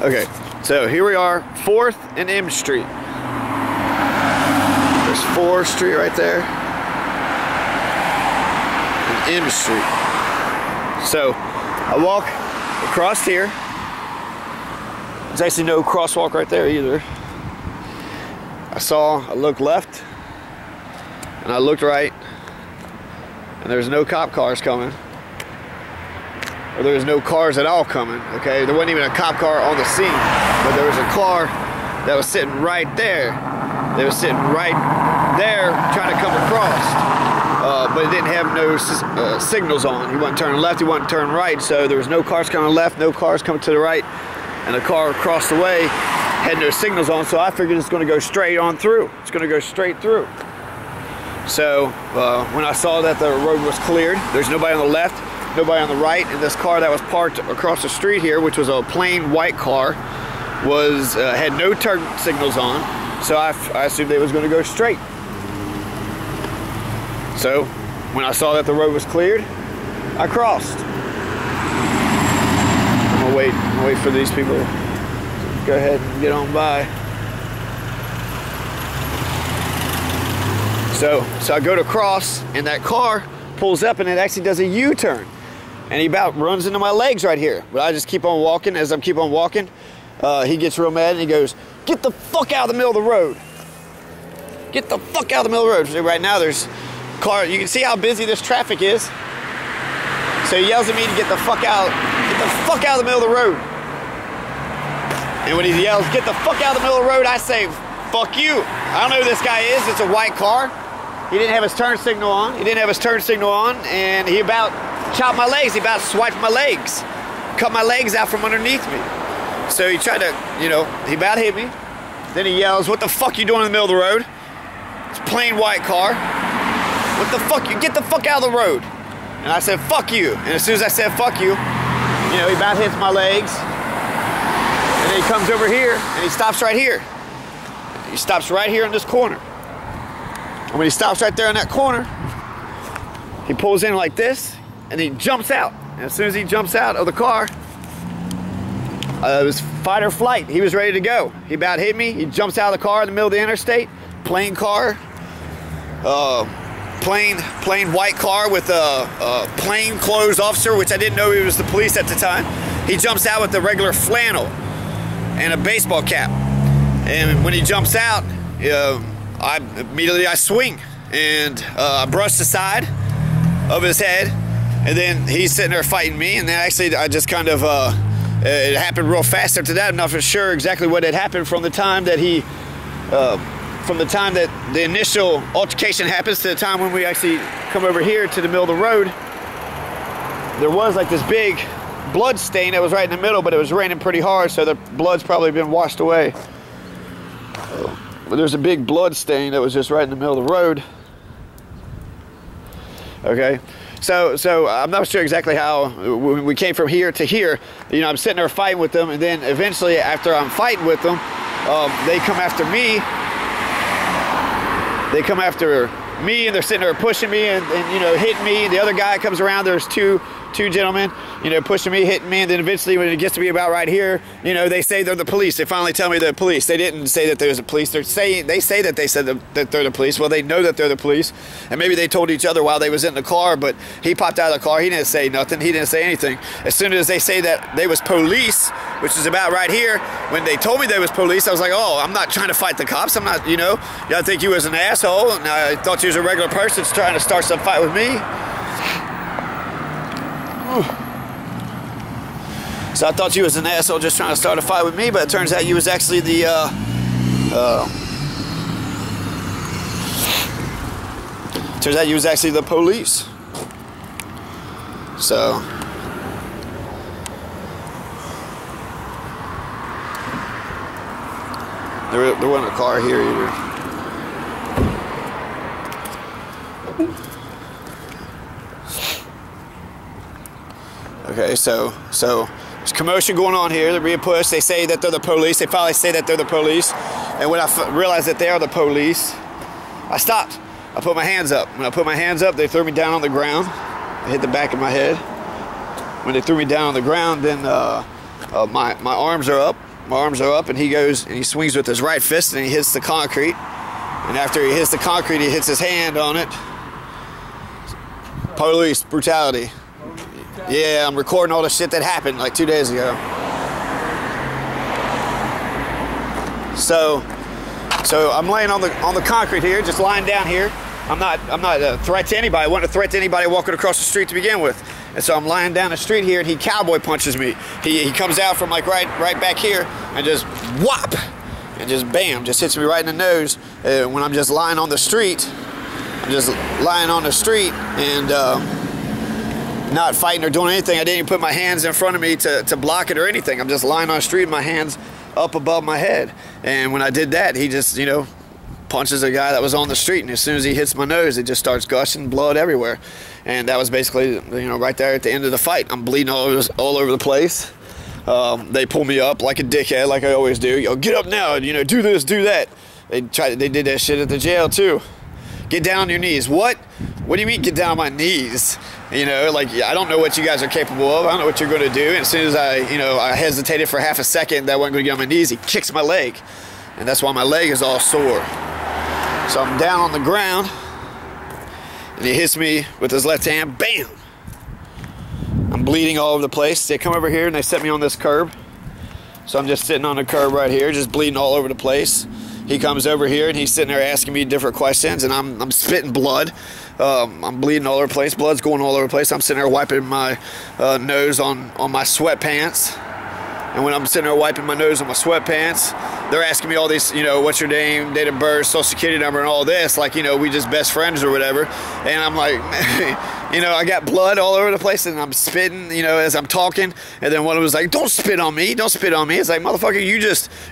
Okay, so here we are, 4th and M Street. There's 4th Street right there. And M Street. So I walk across here. There's actually no crosswalk right there either. I looked left and I looked right, and there's no cop cars coming. Or there was no cars at all coming, okay? There wasn't even a cop car on the scene, but there was a car that was sitting right there. They was sitting right there trying to come across, but it didn't have no signals on. He wasn't turning left, he wasn't turning right, so there was no cars coming left, no cars coming to the right, and the car across the way had no signals on, so I figured it's gonna go straight on through. It's gonna go straight through. So when I saw that the road was cleared, there's nobody on the left, nobody on the right, and this car that was parked across the street here, which was a plain white car, had no turn signals on, so I assumed they was going to go straight. So when I saw that the road was cleared, I crossed. I'm gonna wait for these people to go ahead and get on by. So I go to cross, and that car pulls up, and it actually does a U-turn. And he about runs into my legs right here. But I just keep on walking. As I keep on walking, he gets real mad and he goes, "Get the fuck out of the middle of the road. Get the fuck out of the middle of the road." So right now there's cars. You can see how busy this traffic is. So he yells at me to get the fuck out of the middle of the road. And when he yells, "Get the fuck out of the middle of the road," I say, "Fuck you." I don't know who this guy is. It's a white car. He didn't have his turn signal on. And he about chopped my legs. He about swiped my legs. Cut my legs out from underneath me. So he tried to, he about hit me. Then he yells, "What the fuck you doing in the middle of the road?" It's a plain white car. "What the fuck you, get the fuck out of the road." And I said, "Fuck you." And as soon as I said, "Fuck you," he about hits my legs. And then he comes over here and he stops right here. He stops right here in this corner. And when he stops right there in that corner, he pulls in like this, and he jumps out. And as soon as he jumps out of the car, it was fight or flight. He was ready to go. He about hit me. He jumps out of the car in the middle of the interstate. Plain car. Plain white car with a plain clothes officer, which I didn't know he was the police at the time. He jumps out with a regular flannel and a baseball cap. And when he jumps out, I swing and I brush the side of his head, and then he's sitting there fighting me. And then actually I just kind of it happened real fast after that. I'm not for sure exactly what had happened from the time that the initial altercation happens to the time when we actually come over here to the middle of the road. There was like this big blood stain that was right in the middle, but it was raining pretty hard, so the blood's probably been washed away. But there's a big blood stain that was just right in the middle of the road. Okay, so I'm not sure exactly how we came from here to here. I'm sitting there fighting with them, and then eventually after I'm fighting with them, they come after me. They come after me, and they're sitting there pushing me and hitting me. The other guy comes around. There's two gentlemen, pushing me, hitting me, and then eventually when it gets to be about right here, they say they're the police. They finally tell me they're the police. They didn't say that there's the police. They say that they said that they're the police. Well, they know that they're the police, and maybe they told each other while they was in the car, but he popped out of the car. He didn't say nothing. He didn't say anything. As soon as they say that they was police, which is about right here, when they told me they was police, I was like, oh, I'm not trying to fight the cops. I'm not, I think you was an asshole, and I thought you was a regular person trying to start some fight with me. So I thought you was an asshole just trying to start a fight with me, but it turns out you was actually the police. So there wasn't a car here either. Okay, so there's commotion going on here. They're being pushed. They say that they're the police. They finally say that they're the police. And when I realized that they are the police, I stopped. I put my hands up. When I put my hands up, they threw me down on the ground. They hit the back of my head. When they threw me down on the ground, then my arms are up. my arms are up, and he goes and he swings with his right fist and he hits the concrete. And after he hits the concrete, he hits his hand on it. Police brutality. Yeah, I'm recording all the shit that happened like 2 days ago. So I'm laying on the concrete here, just lying down here. I'm not a threat to anybody. I wasn't a threat to anybody walking across the street to begin with. And so I'm lying down the street here, and he cowboy punches me. He comes out from like right back here and just whop, and just bam, just hits me right in the nose. When I'm just lying on the street, I'm just lying on the street and not fighting or doing anything. I didn't even put my hands in front of me to block it or anything. I'm just lying on the street with my hands up above my head. And when I did that, he just, you know, punches a guy that was on the street, and as soon as he hits my nose, it just starts gushing blood everywhere. And that was basically, you know, right there at the end of the fight. I'm bleeding all over the place. They pull me up like a dickhead, like I always do. Yo, get up now, you know, do this, do that. They did that shit at the jail too. Get down on your knees. What do you mean get down on my knees? You know, like, I don't know what you guys are capable of. I don't know what you're going to do. And as soon as I hesitated for half a second that I wasn't going to get on my knees, he kicks my leg. And that's why my leg is all sore. So I'm down on the ground, and he hits me with his left hand, bam! I'm bleeding all over the place. They come over here and they set me on this curb. So I'm just sitting on the curb right here, just bleeding all over the place. He comes over here and he's sitting there asking me different questions, and I'm spitting blood. I'm bleeding all over the place. Blood's going all over the place. I'm sitting there wiping my nose on my sweatpants. And when I'm sitting there wiping my nose on my sweatpants, they're asking me all these, you know, what's your name, date of birth, social security number, and all this, like, you know, we just best friends or whatever. And I'm like, you know, I got blood all over the place, and I'm spitting, you know, as I'm talking. And then one of them was like, don't spit on me, don't spit on me. It's like, motherfucker,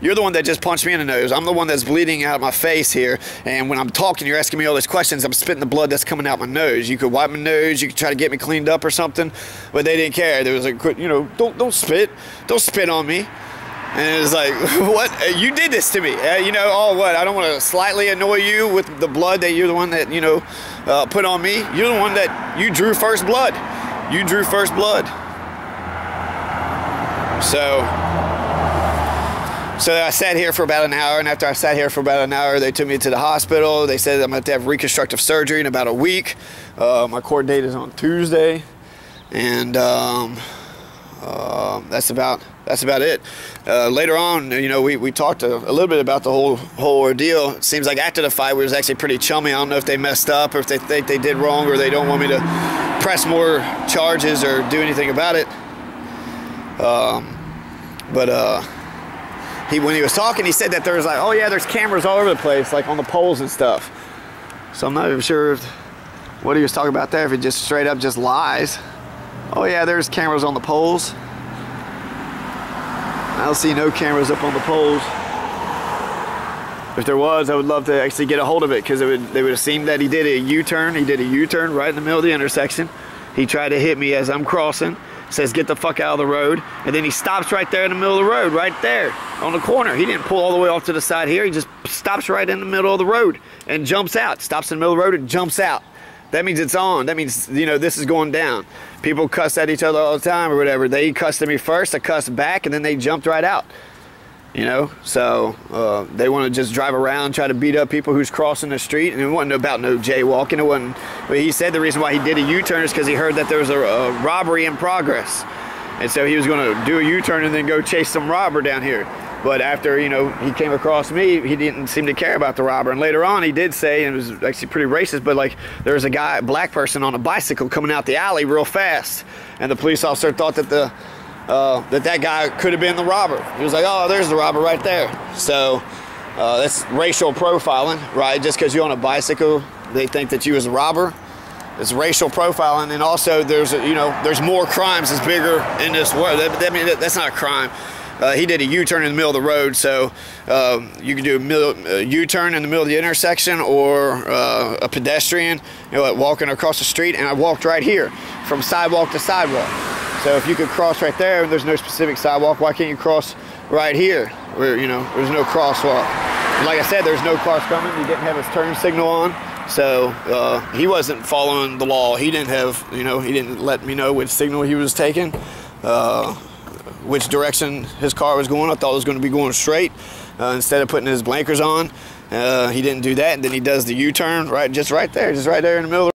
you're the one that just punched me in the nose. I'm the one that's bleeding out my face here. And when I'm talking, you're asking me all these questions, I'm spitting the blood that's coming out my nose. You could wipe my nose, you could try to get me cleaned up or something, but they didn't care. There was like, you know, don't spit on me. And it was like, what? You did this to me. You know, oh, what? I don't want to slightly annoy you with the blood that you're the one that, you know, put on me. You're the one that, you drew first blood. You drew first blood. So I sat here for about an hour, and after I sat here for about an hour, they took me to the hospital. They said I'm going to have reconstructive surgery in about a week. My court date is on Tuesday. And that's about it. Later on, you know, we talked a little bit about the whole ordeal. It seems like after the fight, we was actually pretty chummy. I don't know if they messed up or if they think they did wrong or they don't want me to press more charges or do anything about it. When he was talking, he said that there was like, oh yeah, there's cameras all over the place, like on the poles and stuff. So I'm not even sure what he was talking about there, if he just straight up just lies. Oh yeah, there's cameras on the poles. I don't see no cameras up on the poles. If there was, I would love to actually get a hold of it, because they would have seen that he did a U-turn. He did a U-turn right in the middle of the intersection. He tried to hit me as I'm crossing. Says, get the fuck out of the road. And then he stops right there in the middle of the road, right there on the corner. He didn't pull all the way off to the side here. He just stops right in the middle of the road and jumps out. Stops in the middle of the road and jumps out. That means it's on. That means, you know, this is going down. People cuss at each other all the time or whatever. They cussed at me first, I cussed back, and then they jumped right out. You know, so they want to just drive around, try to beat up people who's crossing the street, and it wasn't about no jaywalking. It wasn't. But he said the reason why he did a U-turn is because he heard that there was a robbery in progress, and so he was going to do a U-turn and then go chase some robber down here. But after, you know, he came across me, he didn't seem to care about the robber. And later on, he did say, and it was actually pretty racist, but like there was a guy, a black person on a bicycle coming out the alley real fast, and the police officer thought that that guy could have been the robber. He was like, oh, there's the robber right there. So that's racial profiling, right? Just because you're on a bicycle, they think that you was a robber. It's racial profiling. And also there's, you know, there's more crimes that's bigger in this world. I mean, that's not a crime. He did a U-turn in the middle of the road, so you can do a U-turn in the middle of the intersection, or a pedestrian, you know, walking across the street. And I walked right here from sidewalk to sidewalk. So if you could cross right there and there's no specific sidewalk, why can't you cross right here where, you know, there's no crosswalk? And like I said, there's no cars coming. He didn't have his turn signal on. So he wasn't following the law. He didn't have, you know, he didn't let me know which signal he was taking. which direction his car was going. I thought it was going to be going straight. Instead of putting his blinkers on, he didn't do that, and then he does the U-turn just right there in the middle of the